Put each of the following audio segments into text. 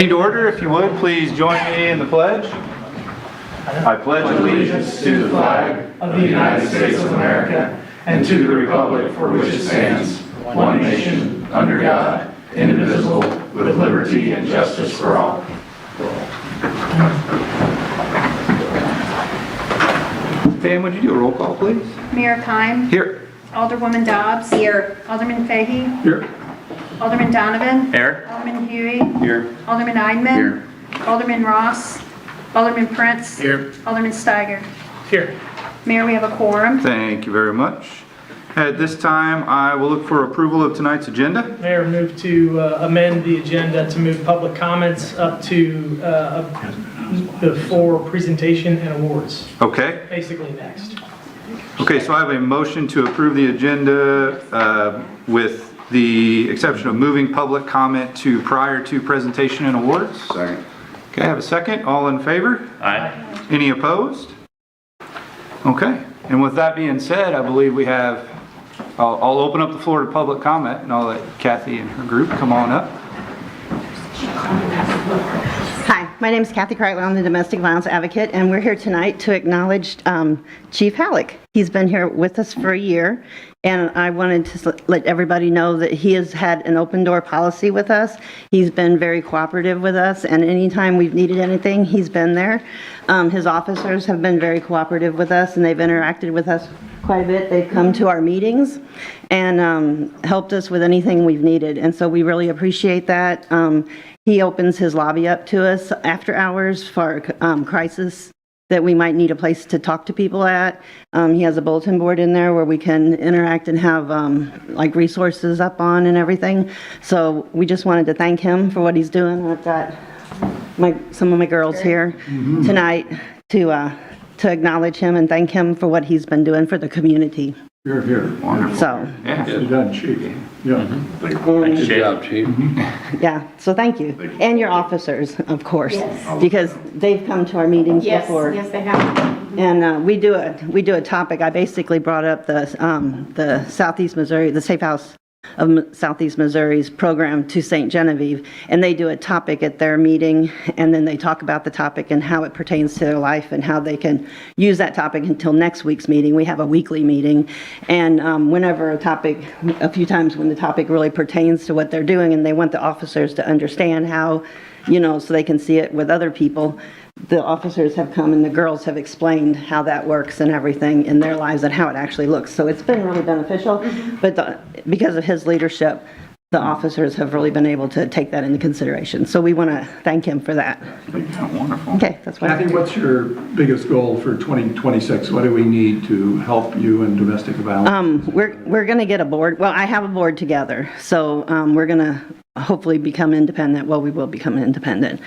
To order, if you would, please join me in the pledge. I pledge allegiance to the flag of the United States of America and to the republic for which it stands, one nation, under God, indivisible, with liberty and justice for all. Pam, would you do a roll call, please? Mayor Kime. Here. Alderwoman Dobbs. Here. Alderman Fahey. Here. Alderman Donovan. Here. Alderman Huey. Here. Alderman Eidman. Here. Alderman Ross. Alderman Prince. Here. Alderman Steiger. Here. Mayor, we have a quorum. Thank you very much. At this time, I will look for approval of tonight's agenda. Mayor, move to amend the agenda to move public comments up to before presentation and awards. Okay. Basically next. Okay, so I have a motion to approve the agenda with the exception of moving public comment to prior to presentation and awards. Second. Okay, I have a second. All in favor? Aye. Any opposed? Okay, and with that being said, I believe we have, I'll open up the floor to public comment and I'll let Kathy and her group come on up. Hi, my name is Kathy Kreitler. I'm the domestic violence advocate, and we're here tonight to acknowledge Chief Halleck. He's been here with us for a year, and I wanted to let everybody know that he has had an open door policy with us. He's been very cooperative with us, and anytime we've needed anything, he's been there. His officers have been very cooperative with us, and they've interacted with us quite a bit. They've come to our meetings and helped us with anything we've needed, and so we really appreciate that. He opens his lobby up to us after hours for crisis that we might need a place to talk to people at. He has a bulletin board in there where we can interact and have like resources up on and everything. So we just wanted to thank him for what he's doing. I've got some of my girls here tonight to acknowledge him and thank him for what he's been doing for the community. You're here. Wonderful. So, Yeah. Well done, Chief. Yeah. Good job, Chief. yeah, so thank you. And your officers, of course, because they've come to our meetings before. Yes, they have. And we do a topic. I basically brought up the Southeast Missouri, the Safe House of Southeast Missouri's program to St. Genevieve, and they do a topic at their meeting, and then they talk about the topic and how it pertains to their life and how they can use that topic until next week's meeting. We have a weekly meeting, and whenever a few times when the topic really pertains to what they're doing and they want the officers to understand how, so they can see it with other people, the officers have come and the girls have explained how that works and everything in their lives and how it actually looks. So it's been really beneficial, but because of his leadership, the officers have really been able to take that into consideration. So we want to thank him for that. Wonderful. Okay, that's what Kathy, what's your biggest goal for 2026? What do we need to help you in domestic violence? We're going to get a board. Well, I have a board together. So we're going to hopefully become independent. Well, we will become independent.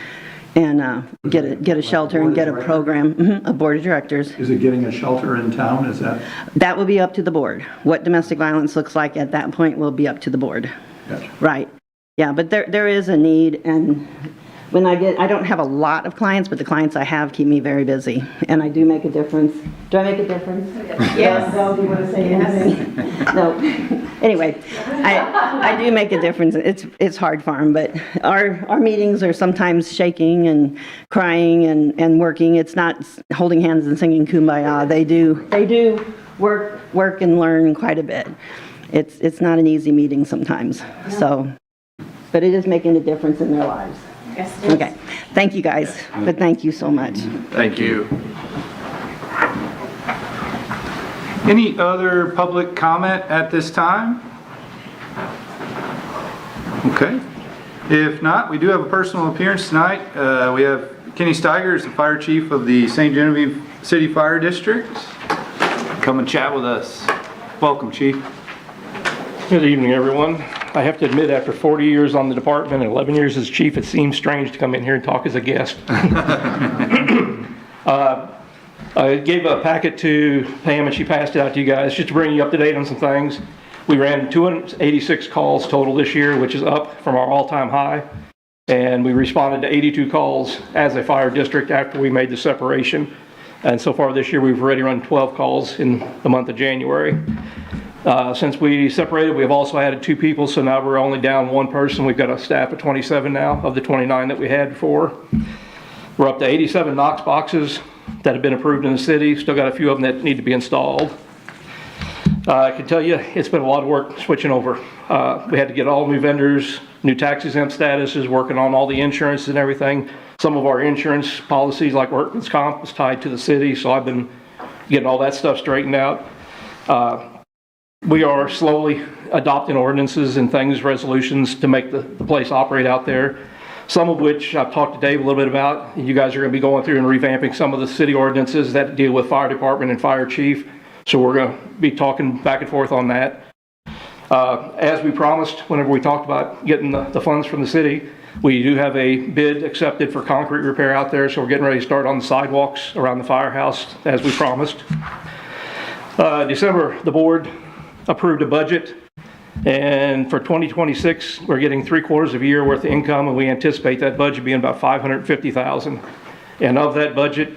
And get a shelter and get a program, a board of directors. Is it getting a shelter in town? Is that? That will be up to the board. What domestic violence looks like at that point will be up to the board. Gotcha. Right. Yeah, but there is a need, and when I don't have a lot of clients, but the clients I have keep me very busy, and I do make a difference. Do I make a difference? Yes. No, do you want to say anything? No. Anyway, I do make a difference. It's hard for them, but our meetings are sometimes shaking and crying and working. It's not holding hands and singing Kumbaya. They do work and learn quite a bit. It's not an easy meeting sometimes. So, but it is making a difference in their lives. Yes, Okay. Thank you guys. But thank you so much. Thank you. Any other public comment at this time? Okay. If not, we do have a personal appearance tonight. We have Kenny Steiger, the fire chief of the St. Genevieve City Fire District. Come and chat with us. Welcome, Chief. Good evening, everyone. I have to admit, after 40 years on the department and 11 years as chief, it seems strange to come in here and talk as a guest. I gave a packet to Pam and she passed it out to you guys just to bring you up to date on some things. We ran 286 calls total this year, which is up from our all-time high. And we responded to 82 calls as a fire district after we made the separation. And so far this year, we've already run 12 calls in the month of January. Since we separated, we have also added 2 people, so now we're only down 1 person. We've got a staff of 27 now of the 29 that we had before. We're up to 87 Knox boxes that have been approved in the city. Still got a few of them that need to be installed. I can tell you it's been a lot of work switching over. We had to get all new vendors, new tax exempt statuses, working on all the insurance and everything. Some of our insurance policies like workman's comp is tied to the city, so I've been getting all that stuff straightened out. We are slowly adopting ordinances and things, resolutions to make the place operate out there. Some of which I've talked to Dave a little bit about. You guys are going to be going through and revamping some of the city ordinances that deal with fire department and fire chief. So we're going to be talking back and forth on that. As we promised, whenever we talked about getting the funds from the city, we do have a bid accepted for concrete repair out there. So we're getting ready to start on the sidewalks around the firehouse as we promised. December, the board approved a budget, and for 2026 we're getting 3/4 of a year worth of income, and we anticipate that budget being about $550,000. And of that budget,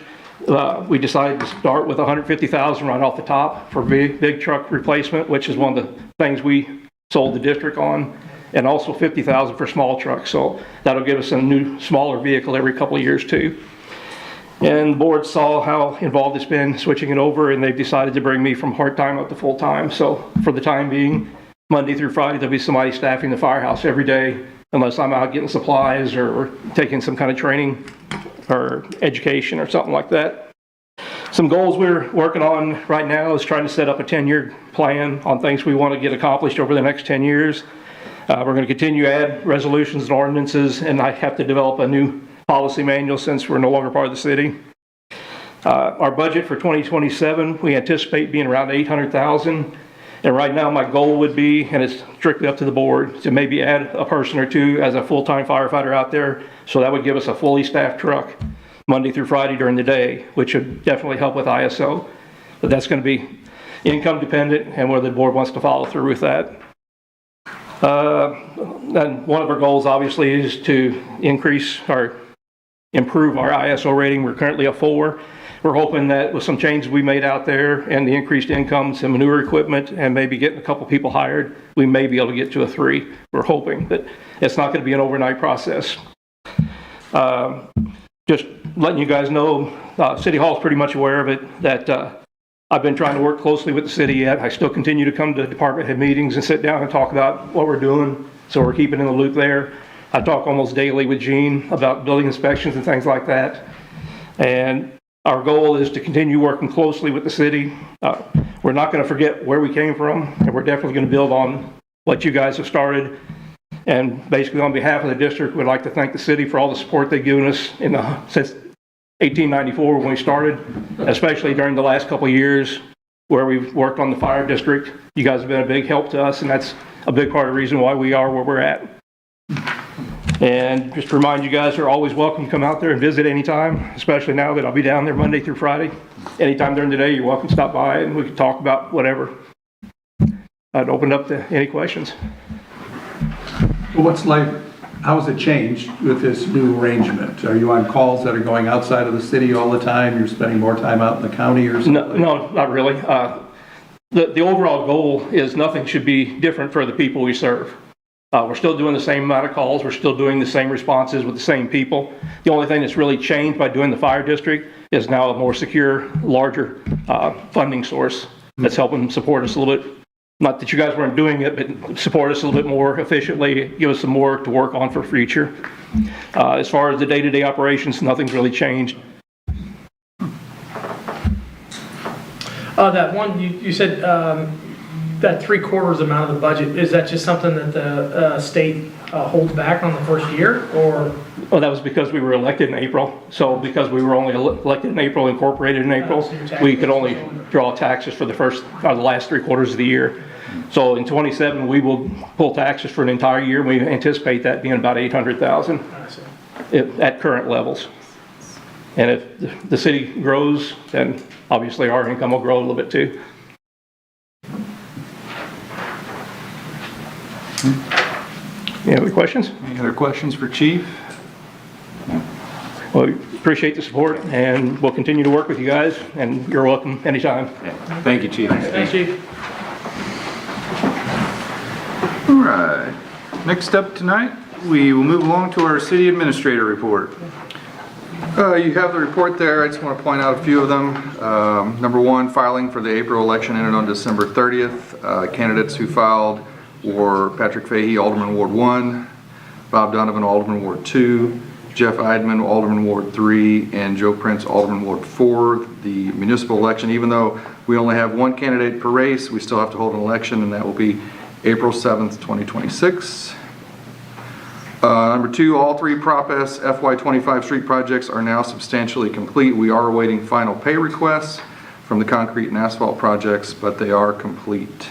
we decided to start with $150,000 right off the top for big truck replacement, which is one of the things we sold the district on, and also $50,000 for small trucks. So that'll give us a new smaller vehicle every couple of years too. And the board saw how involved it's been switching it over, and they've decided to bring me from part-time up to full-time. So for the time being, Monday through Friday, there'll be somebody staffing the firehouse every day, unless I'm out getting supplies or taking some kind of training or education or something like that. Some goals we're working on right now is trying to set up a 10-year plan on things we want to get accomplished over the next 10 years. We're going to continue to add resolutions and ordinances, and I have to develop a new policy manual since we're no longer part of the city. Our budget for 2027, we anticipate being around $800,000. And right now my goal would be, and it's strictly up to the board, to maybe add a person or 2 as a full-time firefighter out there. So that would give us a fully staffed truck Monday through Friday during the day, which would definitely help with ISO. But that's going to be income dependent and whether the board wants to follow through with that. And one of our goals obviously is to increase or improve our ISO rating. We're currently a 4. We're hoping that with some changes we made out there and the increased incomes and manure equipment and maybe getting a couple people hired, we may be able to get to a 3. We're hoping, but it's not going to be an overnight process. Just letting you guys know, City Hall is pretty much aware of it, that I've been trying to work closely with the city yet. I still continue to come to department head meetings and sit down and talk about what we're doing, so we're keeping in the loop there. I talk almost daily with Gene about building inspections and things like that. And our goal is to continue working closely with the city. We're not going to forget where we came from, and we're definitely going to build on what you guys have started. And basically on behalf of the district, we'd like to thank the city for all the support they've given us since 1894 when we started, especially during the last couple of years where we've worked on the fire district. You guys have been a big help to us, and that's a big part of the reason why we are where we're at. And just to remind you guys, you're always welcome to come out there and visit anytime, especially now that I'll be down there Monday through Friday. Anytime during the day, you're welcome to stop by and we can talk about whatever. I'd open up to any questions. Well, how has it changed with this new arrangement? Are you on calls that are going outside of the city all the time? You're spending more time out in the county or something? No, not really. The overall goal is nothing should be different for the people we serve. We're still doing the same amount of calls. We're still doing the same responses with the same people. The only thing that's really changed by doing the fire district is now a more secure, larger funding source that's helping support us a little bit. Not that you guys weren't doing it, but support us a little bit more efficiently, give us some more to work on for future. As far as the day-to-day operations, nothing's really changed. That one, you said that 3/4 amount of the budget, is that just something that the state holds back on the first year, or? Well, that was because we were elected in April. So because we were only elected in April, incorporated in April, we could only draw taxes for the last 3/4 of the year. So in 27, we will pull taxes for an entire year. We anticipate that being about $800,000 at current levels. And if the city grows, then obviously our income will grow a little bit too. Any other questions? Any other questions for Chief? Well, we appreciate the support, and we'll continue to work with you guys, and you're welcome anytime. Thank you, Chief. Thanks, Chief. right. Next up tonight, we will move along to our city administrator report. You have the report there. I just want to point out a few of them. Number one, filing for the April election ended on December 30th. Candidates who filed were Patrick Fahey, Alderman Ward 1, Bob Donovan, Alderman Ward 2, Jeff Eidman, Alderman Ward 3, and Joe Prince, Alderman Ward 4. The municipal election, even though we only have one candidate per race, we still have to hold an election, and that will be April 7th, 2026. Number two, all three Prop S FY25 street projects are now substantially complete. We are awaiting final pay requests from the concrete and asphalt projects, but they are complete.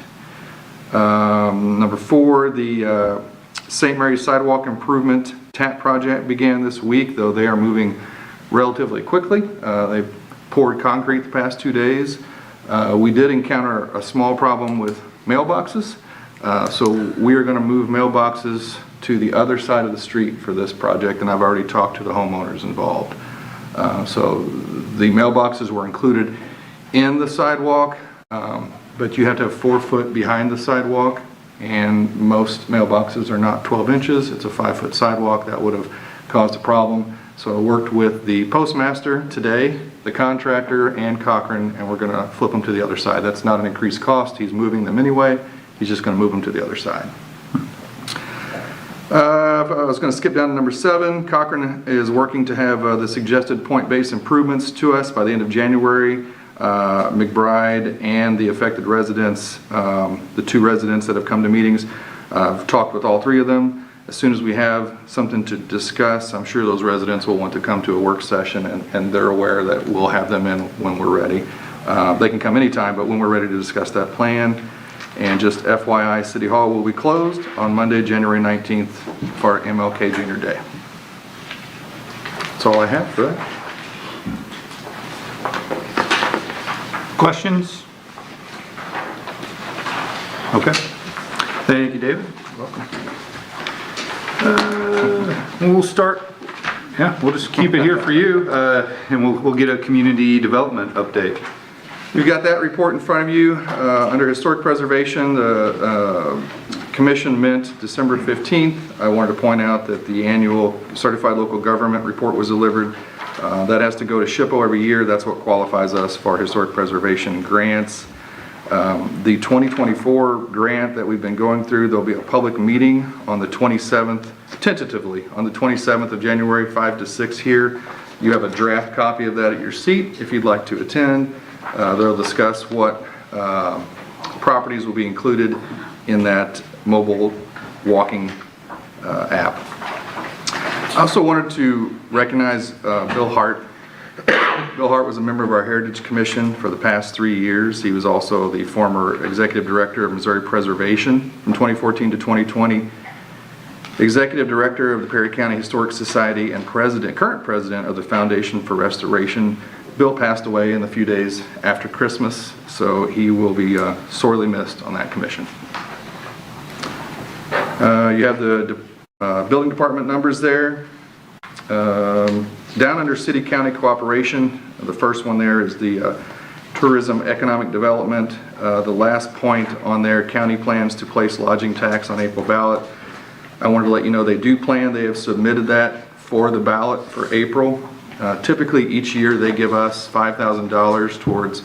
Number four, the St. Mary's Sidewalk Improvement TAP project began this week, though they are moving relatively quickly. They've poured concrete the past 2 days. We did encounter a small problem with mailboxes, so we are going to move mailboxes to the other side of the street for this project, and I've already talked to the homeowners involved. So the mailboxes were included in the sidewalk, but you have to have 4 foot behind the sidewalk, and most mailboxes are not 12 inches. It's a 5-foot sidewalk. That would have caused a problem. So I worked with the postmaster today, the contractor, and Cochran, and we're going to flip them to the other side. That's not an increased cost. He's moving them anyway. He's just going to move them to the other side. I was going to skip down to number 7. Cochran is working to have the suggested point-based improvements to us by the end of January. McBride and the affected residents, the 2 residents that have come to meetings, I've talked with all 3 of them. As soon as we have something to discuss, I'm sure those residents will want to come to a work session, and they're aware that we'll have them in when we're ready. They can come anytime, but when we're ready to discuss that plan. And just FYI, City Hall will be closed on Monday, January 19th for MLK Junior Day. That's all I have for that. Questions? Okay. Thank you, David. We'll start. Yeah, we'll just keep it here for you, and we'll get a community development update. You've got that report in front of you. Under historic preservation, the commission met December 15th. I wanted to point out that the annual certified local government report was delivered. That has to go to SHPO every year. That's what qualifies us for historic preservation grants. The 2024 grant that we've been going through, there'll be a public meeting on the 27th, tentatively on the 27th of January, 5 to 6 here. You have a draft copy of that at your seat if you'd like to attend. They'll discuss what properties will be included in that mobile walking app. I also wanted to recognize Bill Hart. Bill Hart was a member of our Heritage Commission for the past 3 years. He was also the former Executive Director of Missouri Preservation from 2014 to 2020, Executive Director of the Perry County Historic Society, and current President of the Foundation for Restoration. Bill passed away in the few days after Christmas, so he will be sorely missed on that commission. You have the building department numbers there. Down under city county cooperation, the first one there is the tourism economic development. The last point on their county plans to place lodging tax on April ballot. I wanted to let you know they have submitted that for the ballot for April. Typically each year they give us $5,000 towards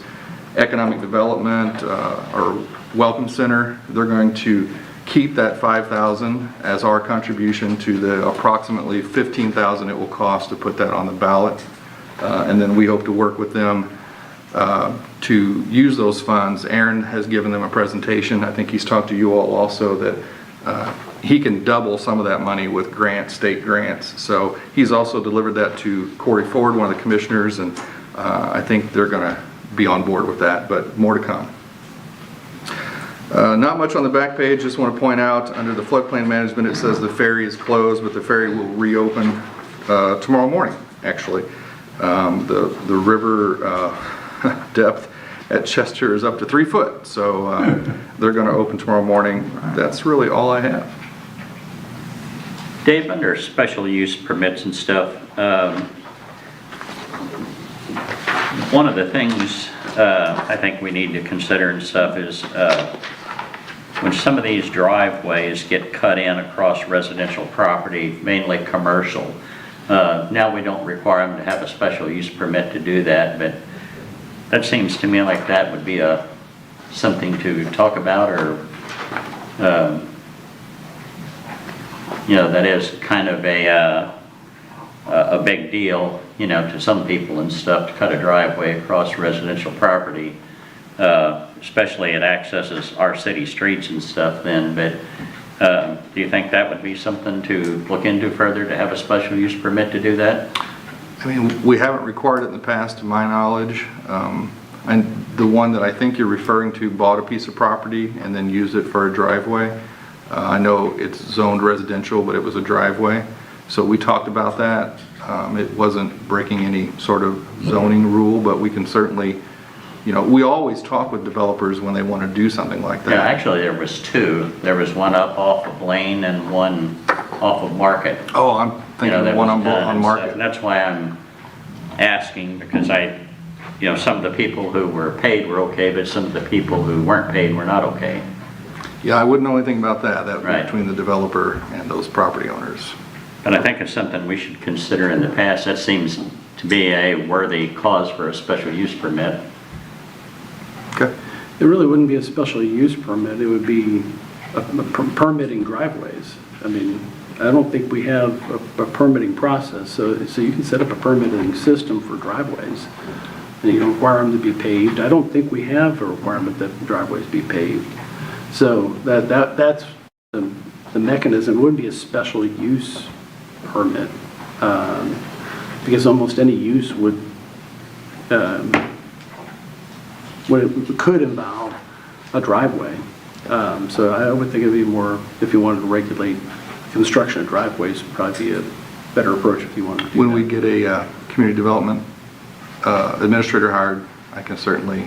economic development or welcome center. They're going to keep that $5,000 as our contribution to the approximately $15,000 it will cost to put that on the ballot. And then we hope to work with them to use those funds. Aaron has given them a presentation. I think he's talked to you all also that he can double some of that money with grants, state grants. So he's also delivered that to Corey Ford, one of the commissioners, and I think they're going to be on board with that, but more to come. Not much on the back page. Just want to point out under the floodplain management it says the ferry is closed, but the ferry will reopen tomorrow morning actually. The river depth at Chester is up to 3 foot, so they're going to open tomorrow morning. That's really all I have. Dave, under special use permits and stuff, one of the things I think we need to consider and stuff is when some of these driveways get cut in across residential property, mainly commercial, now we don't require them to have a special use permit to do that, but that seems to me like that would be something to talk about, or, that is kind of a big deal, to some people and stuff, to cut a driveway across residential property, especially it accesses our city streets and stuff then, but do you think that would be something to look into further, to have a special use permit to do that? I mean, we haven't required it in the past, to my knowledge. And the one that I think you're referring to bought a piece of property and then used it for a driveway. I know it's zoned residential, but it was a driveway. So we talked about that. It wasn't breaking any sort of zoning rule, but we can certainly, we always talk with developers when they want to do something like that. Yeah, actually there was two. There was one up off of Lane and one off of Market. Oh, I'm thinking that one was done on and Market. stuff. And that's why I'm asking, because some of the people who were paid were okay, but some of the people who weren't paid were not okay. Yeah, I wouldn't know anything about that. That would be Right. between the developer and those property owners. But I think it's something we should consider in the past. That seems to be a worthy cause for a special use permit. Okay. It really wouldn't be a special use permit, it would be permitting driveways. I mean, I don't think we have a permitting process, so you can set up a permitting system for driveways, and you don't require them to be paved. I don't think we have a requirement that driveways be paved. So that's the mechanism. It wouldn't be a special use permit, because almost any use could involve a driveway. So I would think it'd be more, if you wanted to regulate construction of driveways, would probably be a better approach if you wanted to do When that. we get a community development administrator hired, I can certainly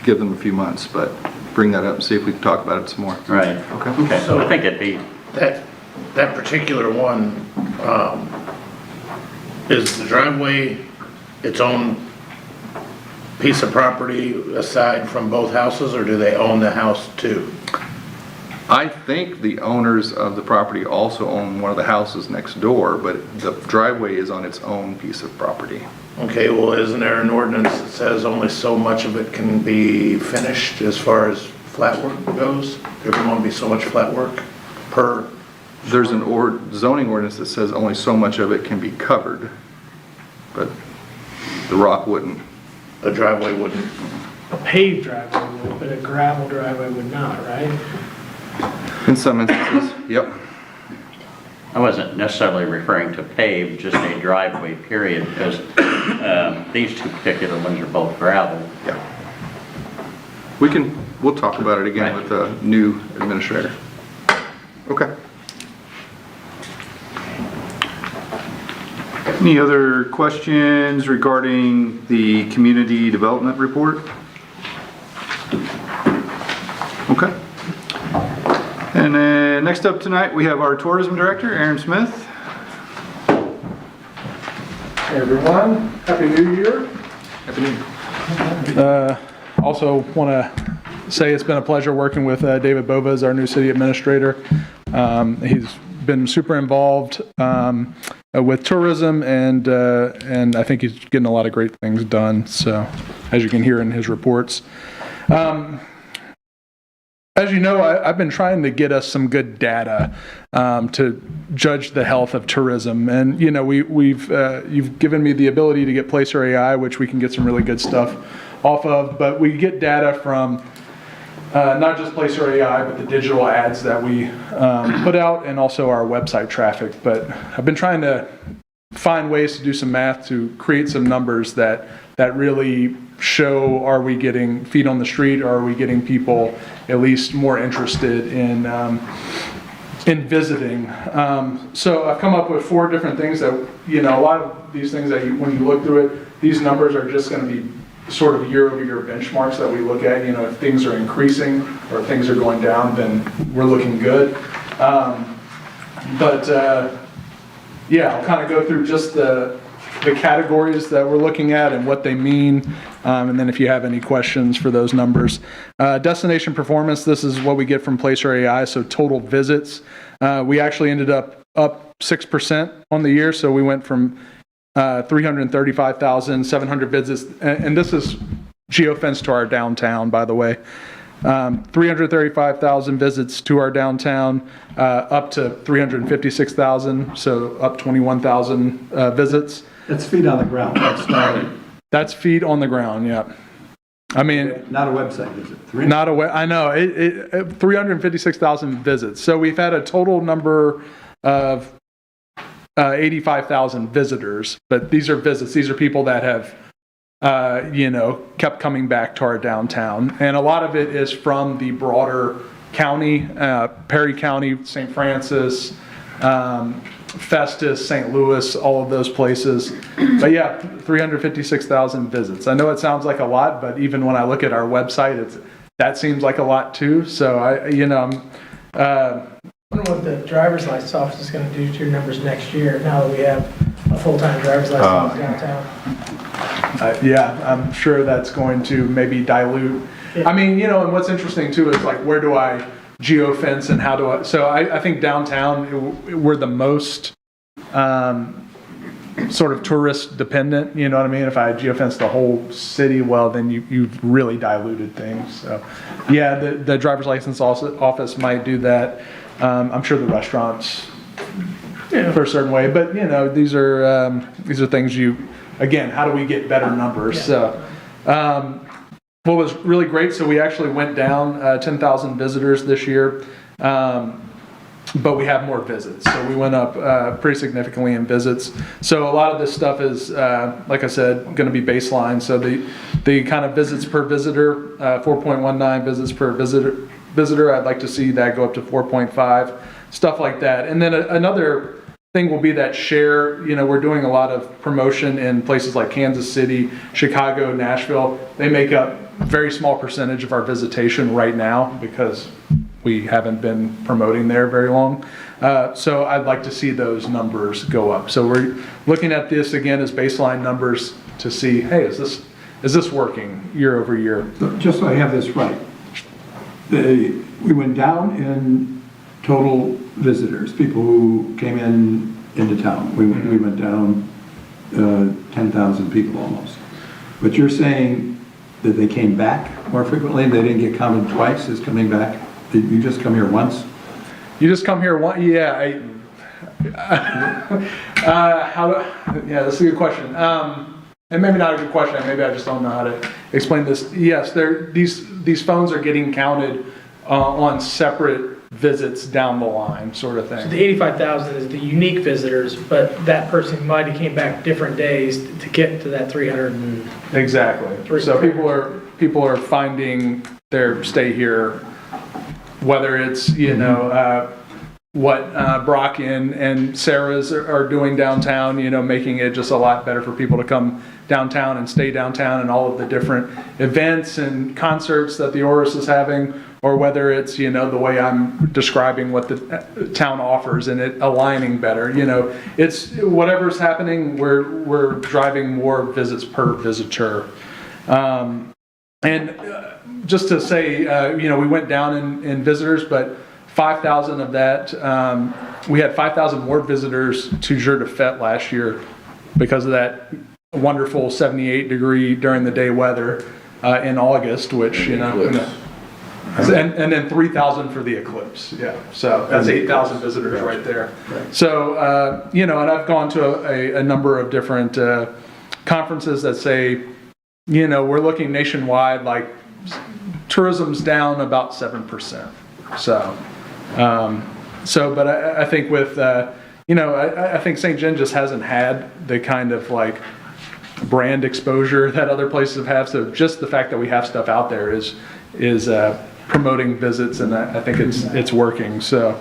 give them a few months, but bring that up and see if we can talk about it some more. Right. Okay. So I think it'd be, That particular one, is the driveway its own piece of property aside from both houses, or do they own the house too? I think the owners of the property also own one of the houses next door, but the driveway is on its own piece of property. Okay, well, isn't there an ordinance that says only so much of it can be finished as far as flat work goes? There can only be so much flat work per... There's an zoning ordinance that says only so much of it can be covered, but the rock wouldn't. The driveway wouldn't. A paved driveway would, but a gravel driveway would not, right? In some instances, yep. I wasn't necessarily referring to paved, just a driveway period, because these two particular ones are both gravel. Yeah. We'll talk about it again Right. with the new administrator. Okay. Any other questions regarding the community development report? Okay. And then next up tonight, we have our tourism director, Aaron Smith. Hey everyone, Happy New Year. Happy New Year. Also want to say it's been a pleasure working with David Bova as our new city administrator. He's been super involved with tourism, and I think he's getting a lot of great things done. So, as you can hear in his reports. As you know, I've been trying to get us some good data to judge the health of tourism, and you've given me the ability to get Placer AI, which we can get some really good stuff off of. But we get data from not just Placer AI, but the digital ads that we put out, and also our website traffic. But I've been trying to find ways to do some math to create some numbers that really show, are we getting feet on the street, or are we getting people at least more interested in visiting. So I've come up with 4 different things that, a lot of these things that when you look through it, these numbers are just going to be sort of year-over-year benchmarks that we look at. If things are increasing or things are going down, then we're looking good. Yeah, I'll kind of go through just the the categories that we're looking at and what they mean, and then if you have any questions for those numbers. Destination performance, this is what we get from Placer AI, so total visits. We actually ended up 6% on the year, so we went from 335,700 visits, and this is geofence to our downtown, by the way. 335,000 visits to our downtown, up to 356,000, so up 21,000 visits. That's feet on the ground, that's not, That's feet on the ground, yeah. I mean, not a website, is it? not a way. I know 356,000 visits. So we've had a total number of 85,000 visitors, but these are visits. These are people that have, kept coming back to our downtown, and a lot of it is from the broader county, Perry County, St. Francis, Festus, St. Louis, all of those places. But yeah, 356,000 visits. I know it sounds like a lot, but even when I look at our website, that seems like a lot too. So I wonder what the driver's license office is going to do to your numbers next year now that we have a full-time driver's license downtown. I'm sure that's going to maybe dilute. Yeah. I mean, and what's interesting too is like, where do I geofence and how do I, so I think downtown, we're the most sort of tourist dependent, you know what I mean? If I geofence the whole city, well, then you've really diluted things. So yeah, the driver's license office might do that. I'm sure the restaurants for a certain way, but these are things again, how do we get better numbers? So what was really great, so we actually went down 10,000 visitors this year, but we have more visits. So we went up pretty significantly in visits. So a lot of this stuff is, like I said, going to be baseline. So the kind of visits per visitor, 4.19 visits per visitor, I'd like to see that go up to 4.5, stuff like that. And then another thing will be that share. We're doing a lot of promotion in places like Kansas City, Chicago, Nashville. They make up a very small percentage of our visitation right now because we haven't been promoting there very long. So I'd like to see those numbers go up. So we're looking at this again as baseline numbers to see, hey, is this working year over year? Just so I have this right, we went down in total visitors, people who came into town. We went down 10,000 people almost. But you're saying that they came back more frequently, they didn't get counted twice as coming back? Did you just come here once? You just come here once? Yeah. That's a good question. And maybe not a good question. Maybe I just don't know how to explain this. Yes, these phones are getting counted on separate visits down the line, sort of thing. So the 85,000 is the unique visitors, but that person might have came back different days to get to that 300. Exactly. So people are finding their stay here, whether it's what Brock and Sarah's are doing downtown, making it just a lot better for people to come downtown and stay downtown, and all of the different events and concerts that the Oris is having, or whether it's the way I'm describing what the town offers and it aligning better. It's whatever's happening, we're driving more visits per visitor. Just to say, we went down in visitors, but 5,000 of that, we had 5,000 more visitors to Jour de Fête last year because of that wonderful 78-degree during the day weather in August, which, and then 3,000 for the eclipse. Yeah, so that's 8,000 visitors right there. So, and I've gone to a number of different conferences that say, we're looking nationwide, like tourism's down about 7%. But I think with, I think St. John just hasn't had the kind of like brand exposure that other places have. So just the fact that we have stuff out there is promoting visits, and I think it's working. So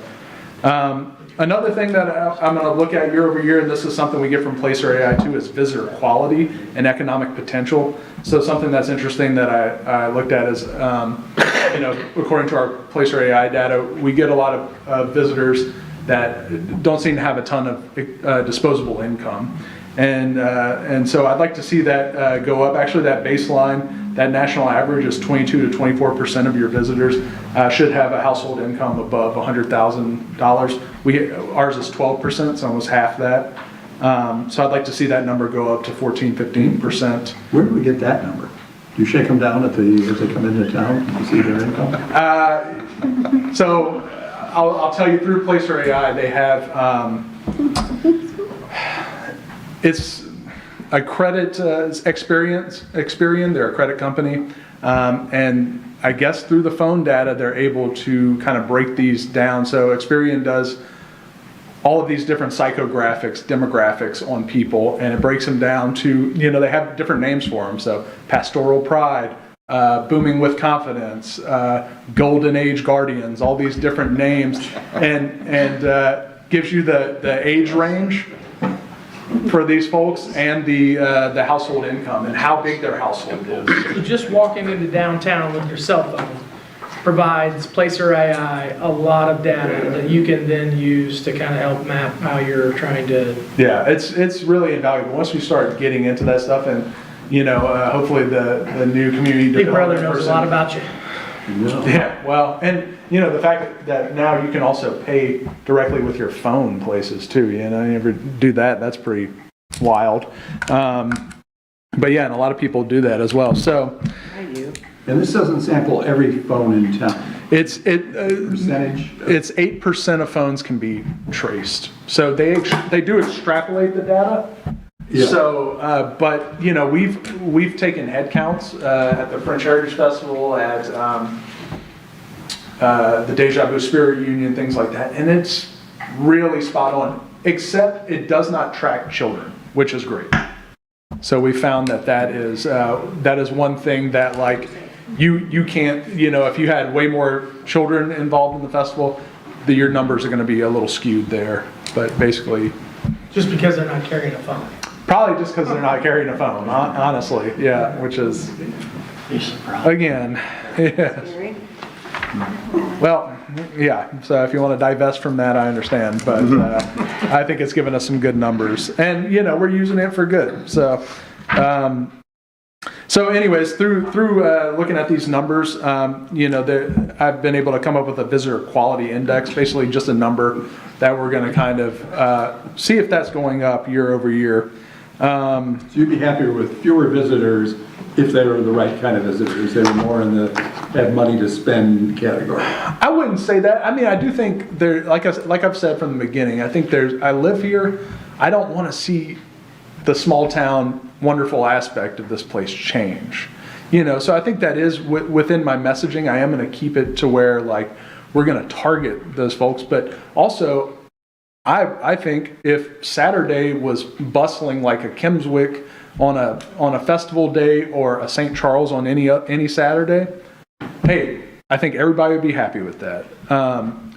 another thing that I'm going to look at year over year, and this is something we get from Placer AI too, is visitor quality and economic potential. So something that's interesting that I looked at is, according to our Placer AI data, we get a lot of visitors that don't seem to have a ton of disposable income. And so I'd like to see that go up. Actually, that baseline, that national average is 22 to 24% of your visitors should have a household income above $100,000. Ours is 12%, so almost half that. So I'd like to see that number go up to 14, 15%. Where do we get that number? Do you shake them down as they come into town to see their income? So I'll tell you, through Placer AI, they have, it's a credit Experian, they're a credit company. And I guess through the phone data, they're able to kind of break these down. So Experian does all of these different psychographics, demographics on people, and it breaks them down to, they have different names for them. So pastoral pride, booming with confidence, golden age guardians, all these different names, and gives you the age range for these folks and the household income and how big their household is. So just walking into downtown with your cell phone provides Placer AI a lot of data that you can then use to kind of help map how you're trying to. Yeah, it's really invaluable once you start getting into that stuff, and hopefully the new community Big Brother development knows a lot about you. Yeah, well, and the fact that now you can also pay directly with your phone places too. You ever do that? That's pretty wild. But yeah, and a lot of people do that as well. So. I do. And this doesn't sample every phone in town. Percentage? It's 8% of phones can be traced. So they do extrapolate the data. Yeah. So, but we've taken head counts at the French Heritage Festival, at the Deja Vu Spirit Union, things like that, and it's really spot on. Except it does not track children, which is great. So we found that is one thing that you can't, if you had way more children involved in the festival, your numbers are going to be a little skewed there. But basically, Just because they're not carrying a phone. probably just because they're not carrying a phone, honestly. Yeah, which is, again, yeah. Well, yeah, so if you want to divest from that, I understand, but I think it's given us some good numbers, and we're using it for good. So anyways, through looking at these numbers, I've been able to come up with a visitor quality index, basically just a number that we're going to kind of see if that's going up year over year. So you'd be happier with fewer visitors if they were the right kind of visitors. They were more in the had money to spend category. I wouldn't say that. I mean, I do think there, like I've said from the beginning, I think I live here. I don't want to see the small town wonderful aspect of this place change. So I think that is within my messaging. I am going to keep it to where we're going to target those folks, but also I think if Saturday was bustling like a Kimmswick on a festival day or a St. Charles on any Saturday, hey, I think everybody would be happy with that.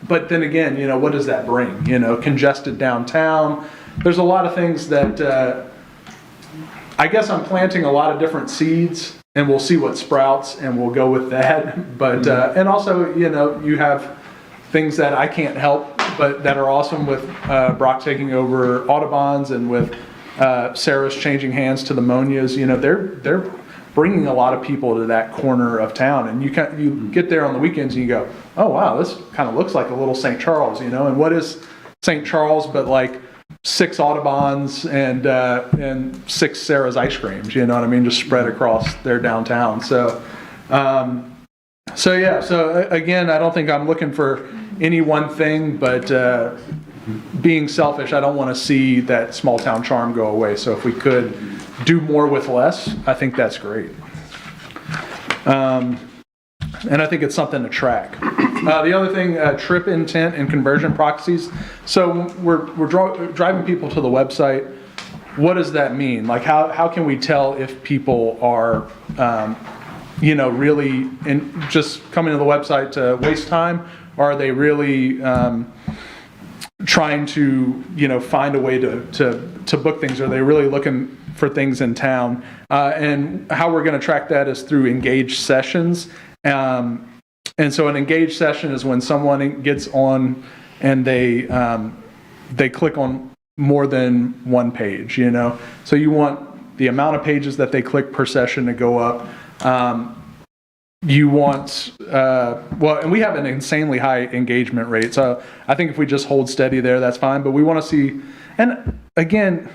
But then again, what does that bring? Congested downtown. There's a lot of things that I guess I'm planting a lot of different seeds, and we'll see what sprouts, and we'll go with that. But and also, you have things that I can't help, but that are awesome with Brock taking over Audubon's and with Sarah's changing hands to the Monias. They're bringing a lot of people to that corner of town, and you get there on the weekends and you go, oh wow, this kind of looks like a little St. Charles, and what is St. Charles but 6 Audubon's and 6 Sarah's ice creams, just spread across their downtown. So again, I don't think I'm looking for any one thing, but being selfish, I don't want to see that small town charm go away. So if we could do more with less, I think that's great. And I think it's something to track. The other thing, trip intent and conversion proxies. So we're driving people to the website. What does that mean? How can we tell if people are, really just coming to the website to waste time? Or are they really trying to, find a way to book things? Are they really looking for things in town? And how we're going to track that is through engaged sessions. And so an engaged session is when someone gets on and they click on more than one page, you know? So you want the amount of pages that they click per session to go up. You want, well, and we have an insanely high engagement rate. So I think if we just hold steady there, that's fine. But we want to see, and again,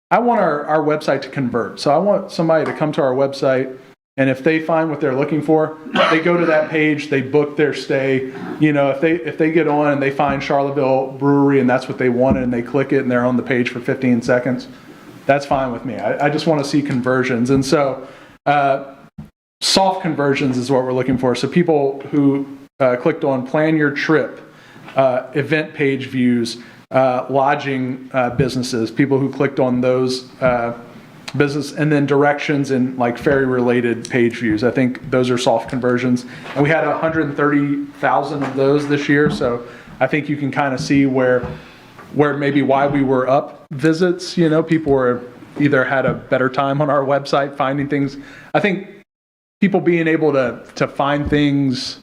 I want our website to convert. So I want somebody to come to our website, and if they find what they're looking for, they go to that page, they book their stay. You know, if they get on and they find Charlottesville Brewery and that's what they wanted, and they click it and they're on the page for 15 seconds, that's fine with me. I just want to see conversions. And so soft conversions is what we're looking for. So people who clicked on plan your trip, event page views, lodging businesses, people who clicked on those business, and then directions and like ferry related page views. I think those are soft conversions. And we had 130,000 of those this year. So I think you can kind of see where maybe why we were up visits. You know, people were either had a better time on our website finding things. I think people being able to find things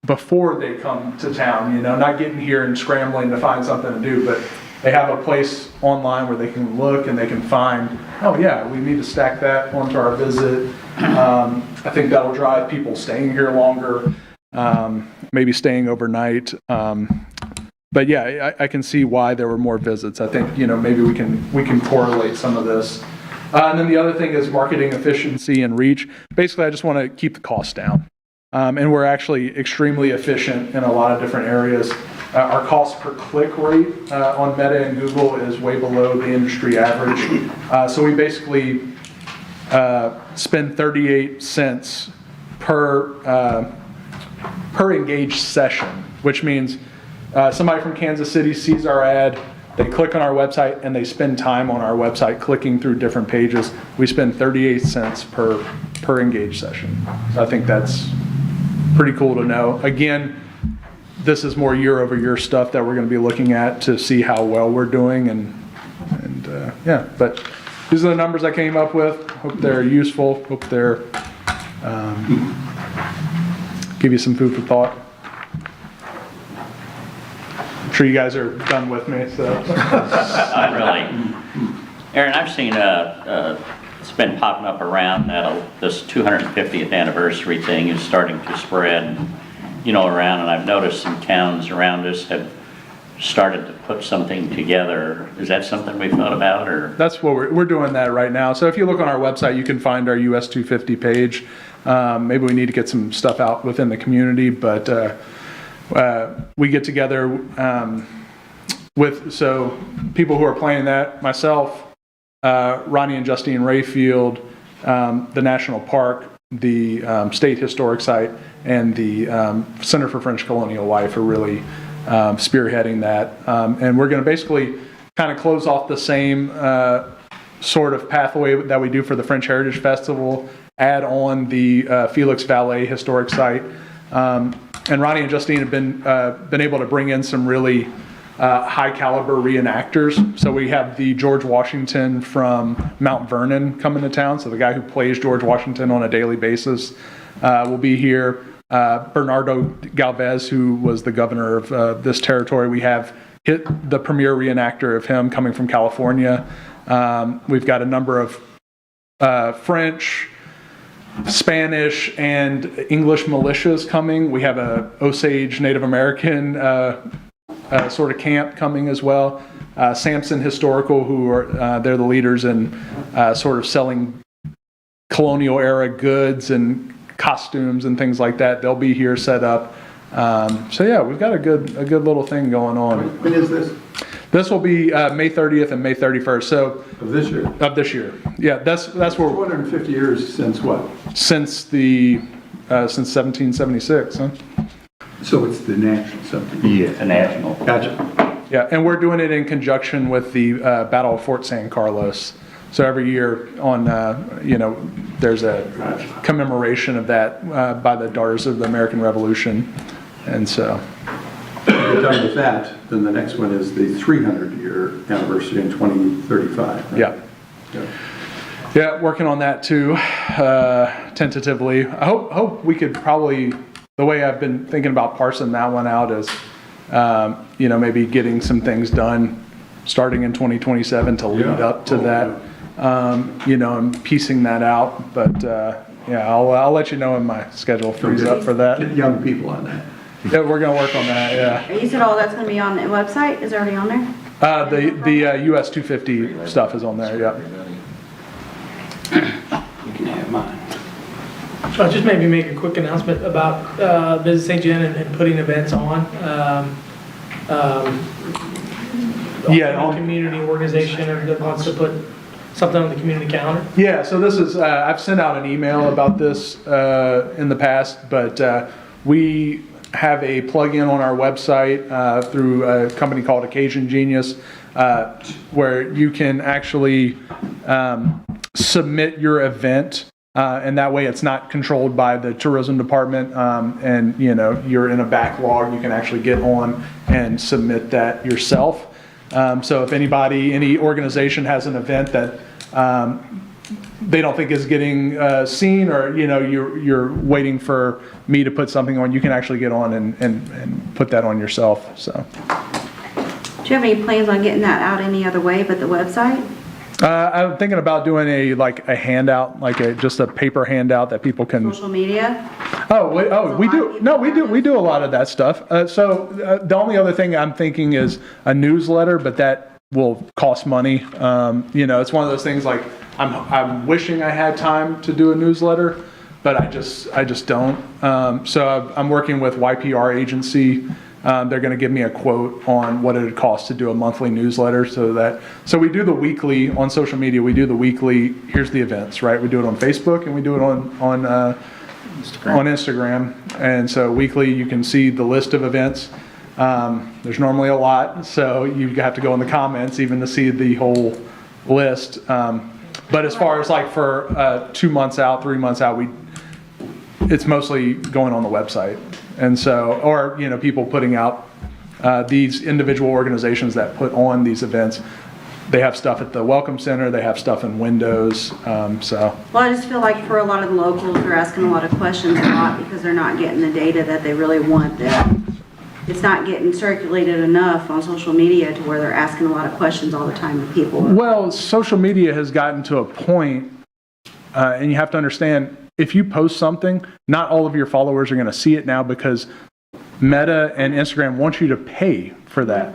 before they come to town, you know, not getting here and scrambling to find something to do, but they have a place online where they can look and they can find, oh yeah, we need to stack that onto our visit. I think that'll drive people staying here longer, maybe staying overnight. But yeah, I can see why there were more visits. I think, you know, maybe we can correlate some of this. And then the other thing is marketing efficiency and reach. Basically, I just want to keep the costs down. And we're actually extremely efficient in a lot of different areas. Our cost per click rate on Meta and Google is way below the industry average. So we basically spend 38 cents per engaged session, which means somebody from Kansas City sees our ad, they click on our website, and they spend time on our website clicking through different pages. We spend 38 cents per engaged session. So I think that's pretty cool to know. Again, this is more year over year stuff that we're going to be looking at to see how well we're doing, and yeah, but these are the numbers I came up with. Hope they're useful. Hope they're give you some food for thought. I'm sure you guys are done with me, so. Not really. Aaron, I've seen it's been popping up around that this 250th anniversary thing is starting to spread, you know, around, and I've noticed some towns around us have started to put something together. Is that something we've thought about, or? That's what we're doing that right now. So if you look on our website, you can find our US 250 page. Maybe we need to get some stuff out within the community, but we get together with people who are planning that, myself, Ronnie and Justine Rayfield, the National Park, the State Historic Site, and the Center for French Colonial Life are really spearheading that. And we're going to basically kind of close off the same sort of pathway that we do for the French Heritage Festival, add on the Felix Vallée Historic Site. And Ronnie and Justine have been able to bring in some really high caliber reenactors. So we have the George Washington from Mount Vernon coming to town. So the guy who plays George Washington on a daily basis will be here. Bernardo Galvez, who was the governor of this territory, we have hit the premier reenactor of him coming from California. We've got a number of French, Spanish, and English militias coming. We have a Osage Native American sort of camp coming as well. Sampson Historical, who are they're the leaders in sort of selling colonial era goods and costumes and things like that. They'll be here set up. So yeah, we've got a good little thing going on. When is this? This will be May 30th and May 31st. So Of this year? Of this year. Yeah, that's where 250 years since what? Since 1776, huh? So it's the national something? Yeah. The national. Gotcha. Yeah, and we're doing it in conjunction with the Battle of Fort San Carlos. So every year on, there's a commemoration of that by the Daughters of the American Revolution. And so. If we're done with that, then the next one is the 300-year anniversary in 2035. Right? Yeah. Yeah, working on that too, tentatively. I hope we could probably, the way I've been thinking about parsing that one out is maybe getting some things done starting in 2027 to lead up to that, and piecing that out. But I'll let you know when my schedule frees up for that. Get young people on that. Yeah, we're gonna work on that. Yeah. You said all that's gonna be on the website? Is it already on there? The US 250 stuff is on there. Yeah. You can have mine. So I'll just maybe make a quick announcement about Visit St. John and putting events on. Yeah, Community organization that wants to put something on the community calendar. Yeah, so this is, I've sent out an email about this in the past, but we have a plugin on our website through a company called Occasion Genius, where you can actually submit your event, and that way it's not controlled by the tourism department, and you're in a backlog. You can actually get on and submit that yourself. So if any organization has an event that they don't think is getting seen, or you're waiting for me to put something on, you can actually get on and put that on yourself. So, Do you have any plans on getting that out any other way but the website? I'm thinking about doing a handout, just a paper handout that people can. Social media? We do a lot of that stuff. So the only other thing I'm thinking is a newsletter, but that will cost money. It's one of those things like I'm wishing I had time to do a newsletter, but I just don't. So I'm working with YPR agency. They're going to give me a quote on what it would cost to do a monthly newsletter. So we do the weekly on social media. We do the weekly. Here's the events, right? We do it on Facebook and we do it on Instagram. And so weekly, you can see the list of events. There's normally a lot, so you have to go in the comments even to see the whole list. But as far as for 2 months out, 3 months out, it's mostly going on the website. And so, or people putting out these individual organizations that put on these events. They have stuff at the Welcome Center. They have stuff in Windows. Well, I just feel like for a lot of the locals, they're asking a lot of questions a lot because they're not getting the data that they really want. That it's not getting circulated enough on social media to where they're asking a lot of questions all the time of people. Well, social media has gotten to a point, and you have to understand, if you post something, not all of your followers are going to see it now because Meta and Instagram want you to pay for that.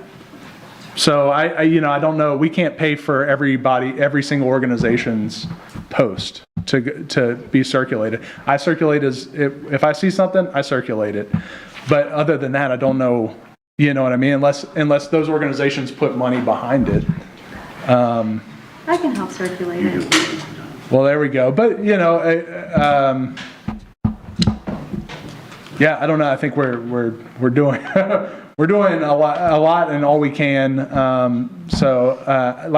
So I don't know. We can't pay for every single organization's post to be circulated. I circulate if I see something, I circulate it. But other than that, I don't know. You know what I mean? Unless those organizations put money behind it. I can help circulate it. Well, there we go. But I don't know. I think we're doing we're doing a lot and all we can. Like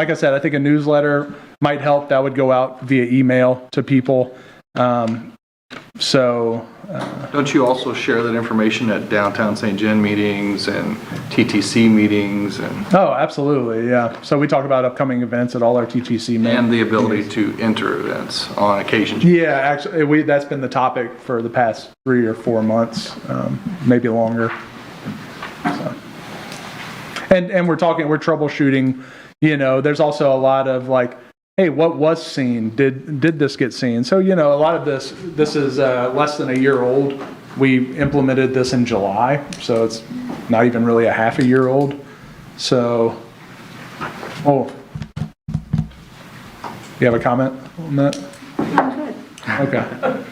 I said, I think a newsletter might help. That would go out via email to people. Don't you also share that information at downtown St. John meetings and TTC meetings Oh, absolutely, yeah. So we talk about upcoming events at all our TTC meetings. And the ability to enter events on occasion. Yeah, actually, that's been the topic for the past 3 or 4 months, maybe longer. So. And we're troubleshooting. There's also a lot of hey, what was seen? Did this get seen? So, a lot of this is less than a year old. We implemented this in July, so it's not even really a half a year old. So, you have a comment on that? I'm good. Okay.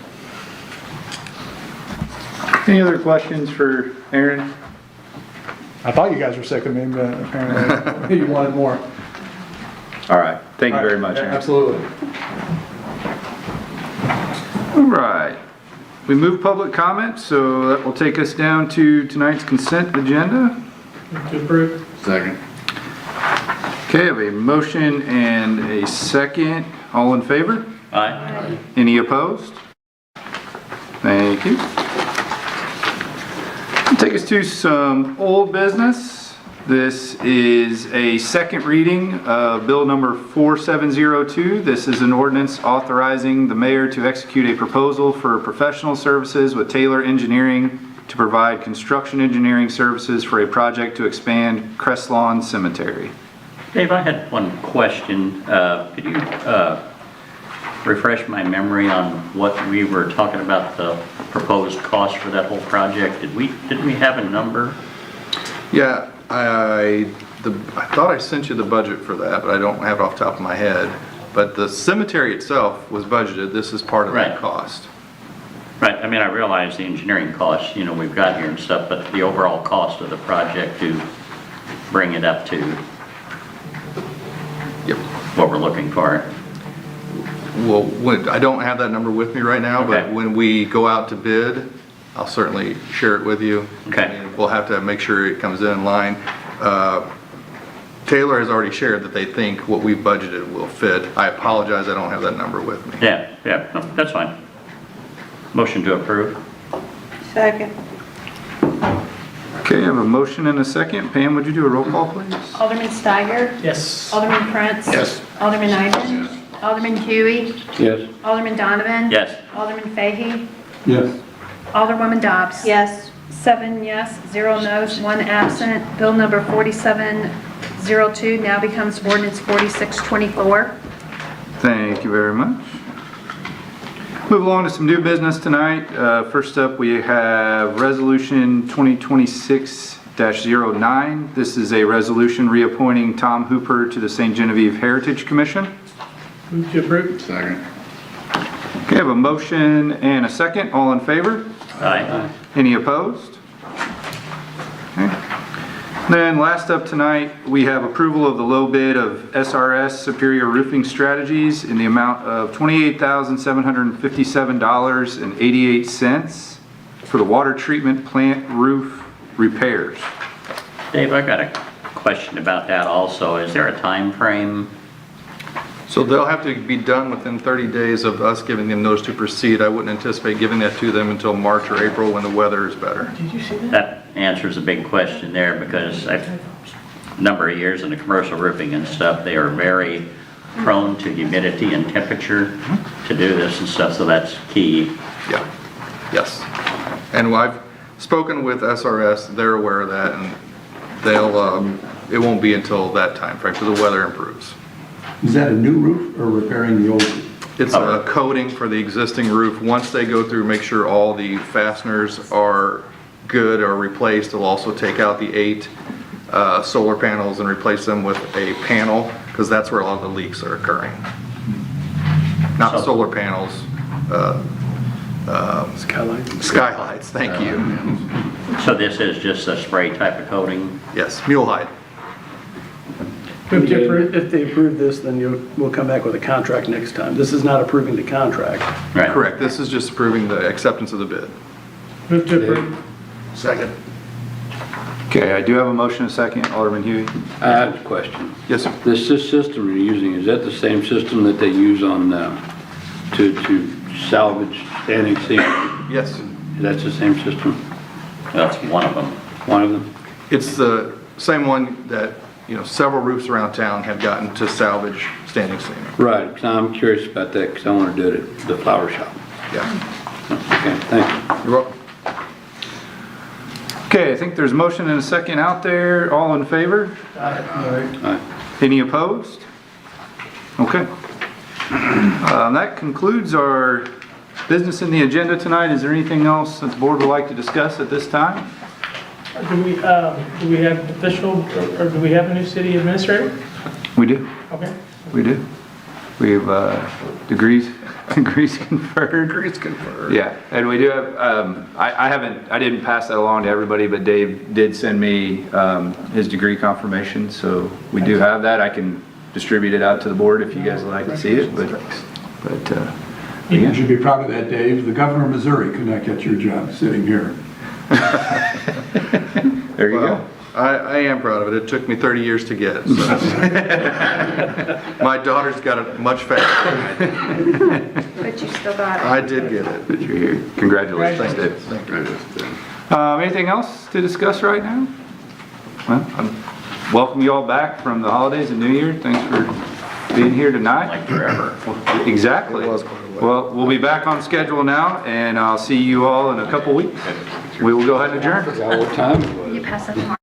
Any other questions for Aaron? I thought you guys were sick of me, but apparently you wanted more. All right. Thank you very much, Aaron. Absolutely. All right. We move public comment, so that will take us down to tonight's consent agenda. To approve. Second. Okay, I have a motion and a second. All in favor? Aye. Any opposed? Thank you. Take us to some old business. This is a second reading of Bill number 4702. This is an ordinance authorizing the mayor to execute a proposal for professional services with Taylor Engineering to provide construction engineering services for a project to expand Crestlawn Cemetery. Dave, I had one question. Could you refresh my memory on what we were talking about, the proposed cost for that whole project? Did we have a number? Yeah, I thought I sent you the budget for that, but I don't have it off the top of my head. But the cemetery itself was budgeted. This is part of that Right. cost. Right, I mean, I realize the engineering costs, we've got here and stuff, but the overall cost of the project to bring it up to Yep. what we're looking for. Well, I don't have that number with me right now, but Okay. when we go out to bid, I'll certainly share it with you. Okay. I mean, we'll have to make sure it comes in line. Taylor has already shared that they think what we've budgeted will fit. I apologize, I don't have that number with me. Yeah, no, that's fine. Motion to approve? Second. Okay, I have a motion and a second. Pam, would you do a roll call, please? Alderman Steiger. Yes. Alderman Prince. Yes. Alderman Eidman. Alderman Huey. Yes. Alderman Donovan. Yes. Alderman Fahy. Yes. Alderwoman Dobbs. Yes. 7 yes, 0 no's, 1 absent. Bill number 4702 now becomes ordinance 4624. Thank you very much. Move along to some new business tonight. First up, we have Resolution 2026-09. This is a resolution reappointing Tom Hooper to the St. Genevieve Heritage Commission. Move to approve. Second. Okay, I have a motion and a second. All in favor? Aye. Any opposed? Okay. Then last up tonight, we have approval of the low bid of SRS Superior Roofing Strategies in the amount of $28,757.88 for the water treatment plant roof repairs. Dave, I got a question about that also. Is there a time frame? So they'll have to be done within 30 days of us giving them notice to proceed. I wouldn't anticipate giving that to them until March or April when the weather is better. Did you see that? That answers a big question there because a number of years in the commercial roofing and stuff, they are very prone to humidity and temperature to do this and stuff, so that's key. Yeah, yes. And I've spoken with SRS, they're aware of that, and they'll, it won't be until that time frame, so the weather improves. Is that a new roof or repairing the old roof? It's a coating for the existing roof. Once they go through, make sure all the fasteners are good or replaced, they'll also take out the 8 solar panels and replace them with a panel, because that's where a lot of the leaks are occurring. Not solar panels, skylights, thank you. So this is just a spray type of coating? Yes, mule hide. Move to approve. If they approve this, then we'll come back with a contract next time. This is not approving the contract. Right. Correct, this is just approving the acceptance of the bid. Move to approve. Second. Okay, I do have a motion and a second. Alderman Huey. I have a question. Yes, sir. This system you're using, is that the same system that they use on, to salvage standing seam? Yes. That's the same system? That's one of them. One of them? It's the same one that, several roofs around town have gotten to salvage standing seam. Right, 'cause I'm curious about that, because I want to do it at the flower shop. Yeah. Okay, thank you. You're welcome. Okay, I think there's a motion and a second out there. All in favor? Aye. Any opposed? Okay. That concludes our business in the agenda tonight. Is there anything else that the board would like to discuss at this time? Do we have official, or do we have a new city administrator? We do. Okay. We do. We have degrees conferred. Degrees conferred. Yeah, and we do have, I didn't pass that along to everybody, but Dave did send me his degree confirmation, so we do have that. I can distribute it out to the board if you guys would like to see it, but You should be proud of that, Dave. The governor of Missouri could not get your job sitting here. there you go. I am proud of it. It took me 30 years to get. So. My daughter's got it much faster. But you still got it. I did get it. But you're here. Congratulations, Dave. Thank you. Anything else to discuss right now? Well, welcome you all back from the holidays and New Year. Thanks for being here tonight. like forever. Exactly. It was quite a while. Well, we'll be back on schedule now, and I'll see you all in a couple weeks. We will go ahead and adjourn. Forgot what time it was. You pass that tomorrow.